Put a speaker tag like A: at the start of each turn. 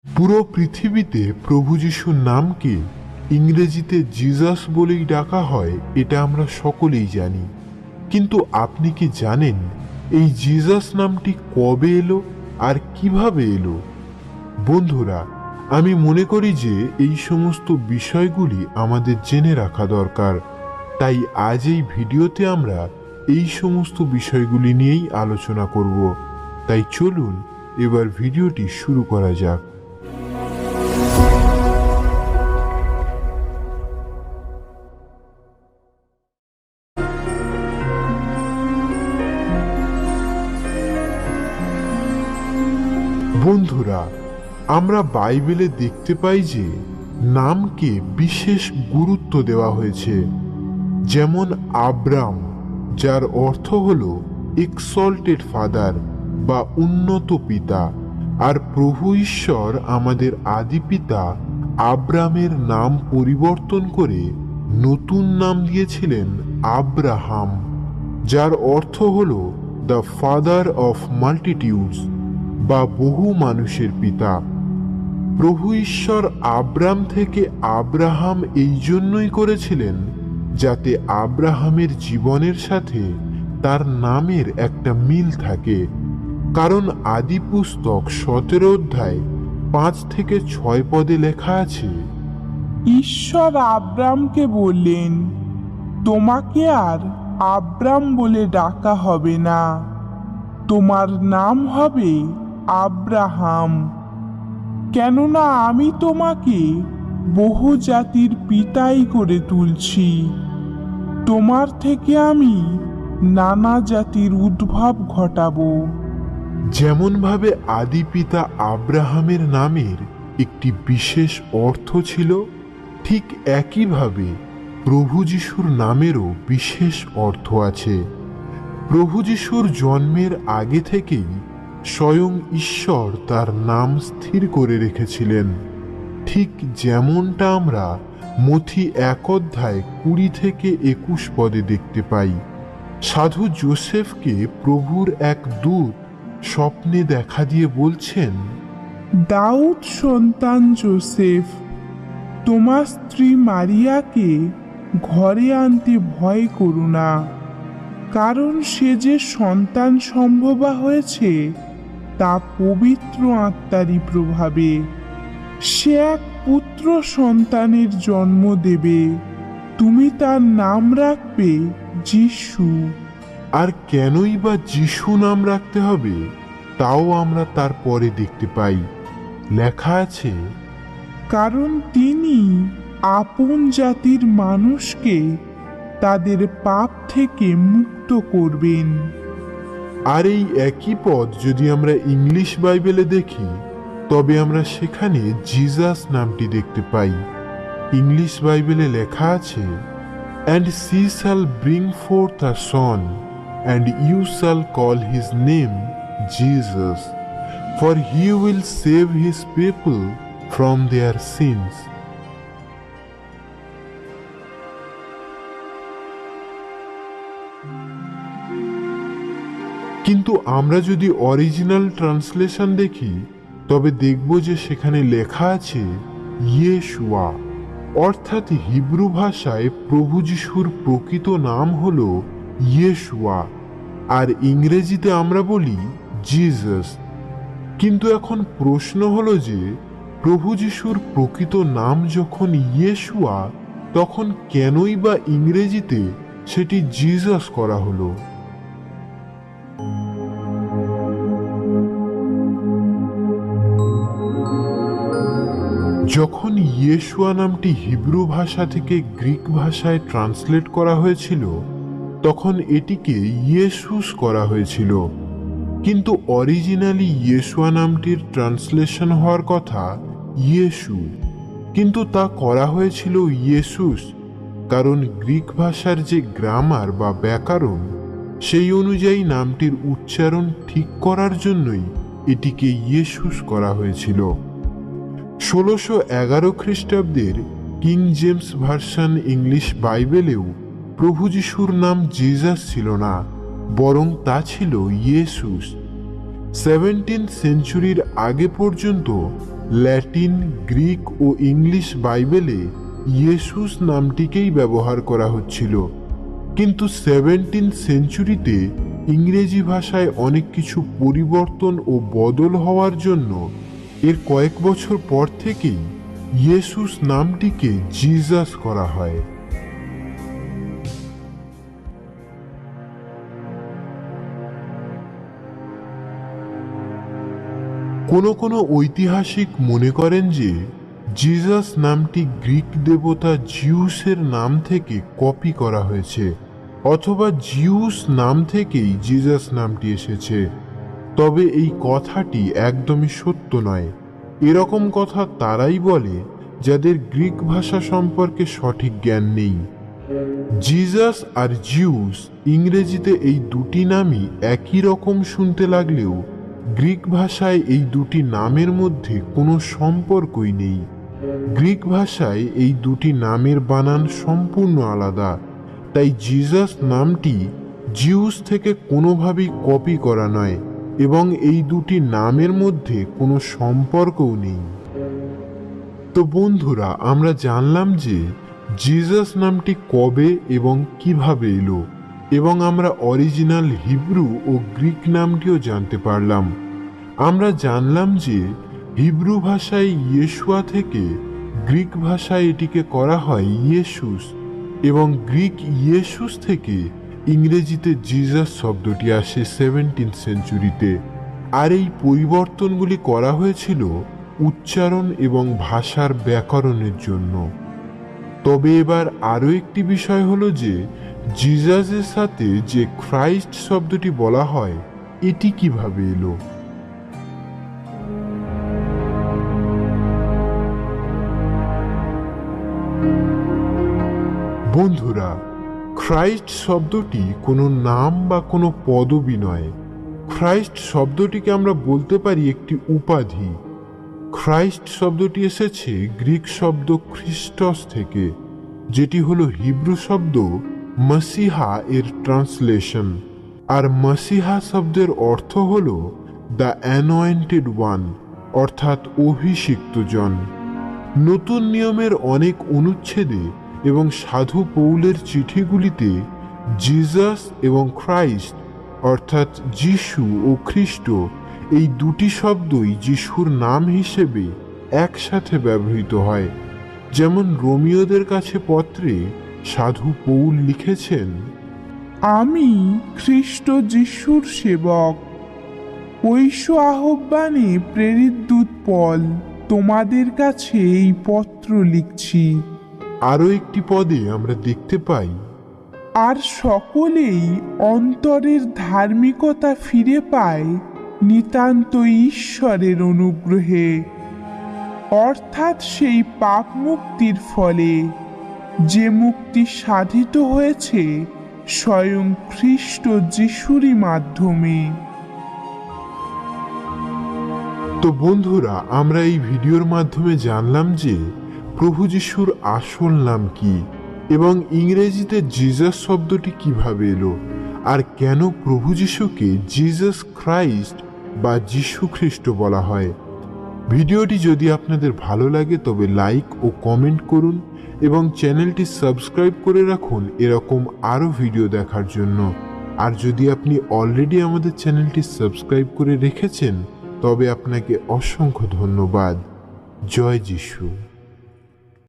A: পুরো পৃথিবীতে প্রভু যিশুর নামকে ইংরেজিতে জিজাস বলেই ডাকা হয়, এটা আমরা সকলেই জানি। কিন্তু আপনি কি জানেন এই জিজাস নামটি কবে এলো আর কিভাবে এলো? বন্ধুরা, আমি মনে করি যে এই সমস্ত বিষয়গুলি আমাদের জেনে রাখা দরকার। তাই আজ এই ভিডিওতে আমরা এই সমস্ত বিষয়গুলি নিয়েই আলোচনা করব। তাই চলুন এবার ভিডিওটি শুরু করা যাক। বন্ধুরা, আমরা বাইবেলে দেখতে পাই যে নামকে বিশেষ গুরুত্ব দেওয়া হয়েছে। যেমন আব্রাম, যার অর্থ হল এক্সল্টেড ফাদার বা উন্নত পিতা, আর প্রভু ঈশ্বর আমাদের আদি পিতা আব্রামের নাম পরিবর্তন করে নতুন নাম দিয়েছিলেন আব্রাহাম, যার অর্থ হল দ্য ফাদার অফ মাল্টিটিউডস বা বহু মানুষের পিতা। প্রভু ঈশ্বর আব্রাম থেকে আব্রাহাম এই জন্যই করেছিলেন যাতে আব্রাহামের জীবনের সাথে তার নামের একটা মিল থাকে। কারণ আদি পুস্তক 17 অধ্যায় 5 থেকে 6 পদে লেখা আছে,
B: ঈশ্বর আব্রামকে বললেন, তোমাকে আর আব্রাম বলে ডাকা হবে না, তোমার নাম হবে আব্রাহাম, কেননা আমি তোমাকে বহু জাতির পিতাই করে তুলছি। তোমার থেকে আমি নানা জাতির উদ্ভব ঘটাবো।
A: যেমনভাবে আদি পিতা আব্রাহামের নামের একটি বিশেষ অর্থ ছিল, ঠিক একইভাবে প্রভু যিশুর নামেরও বিশেষ অর্থ আছে। প্রভু যিশুর জন্মের আগে থেকেই স্বয়ং ঈশ্বর তার নাম স্থির করে রেখেছিলেন, ঠিক যেমনটা আমরা মথি 1 অধ্যায় 20 থেকে 21 পদে দেখতে পাই। সাধু যোসেফকে প্রভুর এক দূত স্বপ্নে দেখা দিয়ে বলছেন,
B: দাউদ সন্তান যোসেফ, তোমার স্ত্রী মারিয়াকে ঘরে আনতে ভয় করো না, কারণ সে যে সন্তান সম্ভবা হয়েছে তা পবিত্র আত্মারই প্রভাবে। সে এক পুত্র সন্তানের জন্ম দেবে, তুমি তার নাম রাখবে যিশু।
A: আর কেনই বা যিশু নাম রাখতে হবে তাও আমরা তারপরে দেখতে পাই। লেখা আছে,
B: কারণ তিনি আপন জাতির মানুষকে তাদের পাপ থেকে মুক্ত করবেন।
A: আর এই একই পদ যদি আমরা ইংলিশ বাইবেলে দেখি তবে আমরা সেখানে জিজাস নামটি দেখতে পাই। ইংলিশ বাইবেলে লেখা আছে, and she shall bring forth a son, and you shall call his name Jesus, for he will save his people from their sins. কিন্তু আমরা যদি অরিজিনাল ট্রান্সলেশন দেখি তবে দেখব যে সেখানে লেখা আছে ইয়েশুয়া, অর্থাৎ হিব্রু ভাষায় প্রভু যিশুর প্রকৃত নাম হল ইয়েশুয়া, আর ইংরেজিতে আমরা বলি জিসাস। কিন্তু এখন প্রশ্ন হলো যে প্রভু যিশুর প্রকৃত নাম যখন ইয়েশুয়া, তখন কেনই বা ইংরেজিতে সেটি জিসাস করা হলো? যখন ইয়েশুয়া নামটি হিব্রু ভাষা থেকে গ্রিক ভাষায় ট্রান্সলেট করা হয়েছিল তখন এটিকে ইয়েসুস করা হয়েছিল, কিন্তু অরিজিনালি ইয়েশুয়া নামটির ট্রান্সলেশন হওয়ার কথা ইয়েশু, কিন্তু তা করা হয়েছিল ইয়েসুস, কারণ গ্রিক ভাষার যে গ্রামার বা ব্যাকরণ সেই অনুযায়ী নামটির উচ্চারণ ঠিক করার জন্যই এটিকে ইয়েসুস করা হয়েছিল। 1611 খ্রিস্টাব্দের কিং জেমস ভার্সন ইংলিশ বাইবেলেও প্রভু যিশুর নাম জিজাস ছিল না, বরং তা ছিল ইয়েসুস। 17th সেঞ্চুরির আগে পর্যন্ত ল্যাটিন, গ্রিক ও ইংলিশ বাইবেলে ইয়েসুস নামটিকেই ব্যবহার করা হচ্ছিল। কিন্তু 17th সেঞ্চুরিতে ইংরেজি ভাষায় অনেক কিছু পরিবর্তন ও বদল হওয়ার জন্য এর কয়েক বছর পর থেকেই ইয়েসুস নামটিকে জিজাস করা হয়। কোনো ঐতিহাসিক মনে করেন যে জিজাস নামটি গ্রিক দেবতা জিউসের নাম থেকে কপি করা হয়েছে, অথবা জিউস নাম থেকেই জিজাস নামটি এসেছে। তবে এই কথাটি একদমই সত্য নয়। এরকম কথা তারাই বলে যাদের গ্রিক ভাষা সম্পর্কে সঠিক জ্ঞান নেই। জিজাস আর জিউস ইংরেজিতে এই দুটি নামই একই রকম শুনতে লাগলেও গ্রিক ভাষায় এই দুটি নামের মধ্যে কোনো সম্পর্কই নেই। গ্রিক ভাষায় এই দুটি নামের বানান সম্পূর্ণ আলাদা, তাই জিজাস নামটি জিউস থেকে কোনোভাবেই কপি করা নয় এবং এই দুটি নামের মধ্যে কোনো সম্পর্কও নেই। তো বন্ধুরা, আমরা জানলাম যে জিজাস নামটি কবে এবং কিভাবে এলো, এবং আমরা অরিজিনাল হিব্রু ও গ্রিক নামটিও জানতে পারলাম। আমরা জানলাম যে হিব্রু ভাষায় ইয়েশুয়া থেকে গ্রিক ভাষায় এটিকে করা হয় ইয়েসুস, এবং গ্রিক ইয়েসুস থেকে ইংরেজিতে জিজাস শব্দটি আসে 17th সেঞ্চুরিতে। আর এই পরিবর্তনগুলি করা হয়েছিল উচ্চারণ এবং ভাষার ব্যাকরণের জন্য। তবে এবার আরও একটি বিষয় হলো যে জিজাসের সাথে যে খ্রাইস্ট শব্দটি বলা হয় এটি কিভাবে এলো। বন্ধুরা, খ্রাইস্ট শব্দটি কোনো নাম বা কোনো পদবি নয়। খ্রাইস্ট শব্দটিকে আমরা বলতে পারি একটি উপাধি। খ্রাইস্ট শব্দটি এসেছে গ্রিক শব্দ খ্রিস্টস থেকে, যেটি হলো হিব্রু শব্দ মাসিহা এর ট্রান্সলেশন। আর মাসিহা শব্দের অর্থ হল দ্য অ্যানয়েন্টেড ওয়ান, অর্থাৎ অভিষিক্ত জন। নতুন নিয়মের অনেক অনুচ্ছেদে এবং সাধু পৌলের চিঠিগুলিতে জিজাস এবং খ্রাইস্ট, অর্থাৎ যিশু ও খ্রিস্ট, এই দুটি শব্দই যিশুর নাম হিসেবে একসাথে ব্যবহৃত হয়। যেমন রোমীয়দের কাছে পত্রে সাধু পৌল লিখেছেন,
B: আমি খ্রিস্ট যিশুর সেবক, ঐশ আহ্বানে প্রেরিত দূত পল তোমাদের কাছে এই পত্র লিখছি।
A: আরও একটি পদে আমরা দেখতে পাই,
B: আর সকলেই অন্তরের ধার্মিকতা ফিরে পায় নিতান্ত ঈশ্বরের অনুগ্রহে, অর্থাৎ সেই পাপ মুক্তির ফলে যে মুক্তি সাধিত হয়েছে স্বয়ং খ্রিস্ট যিশুরই মাধ্যমে।
A: তো বন্ধুরা, আমরা এই ভিডিওর মাধ্যমে জানলাম যে প্রভু যিশুর আসল নাম কি, এবং ইংরেজিতে জিজাস শব্দটি কিভাবে এলো, আর কেন প্রভু যিশুকে জিজাস খ্রাইস্ট বা যিশু খ্রিস্ট বলা হয়। ভিডিওটি যদি আপনাদের ভালো লাগে তবে লাইক ও কমেন্ট করুন এবং চ্যানেলটি সাবস্ক্রাইব করে রাখুন এরকম আরও ভিডিও দেখার জন্য। আর যদি আপনি অলরেডি আমাদের চ্যানেলটি সাবস্ক্রাইব করে রেখেছেন তবে আপনাকে অসংখ্য ধন্যবাদ। জয় যিশু।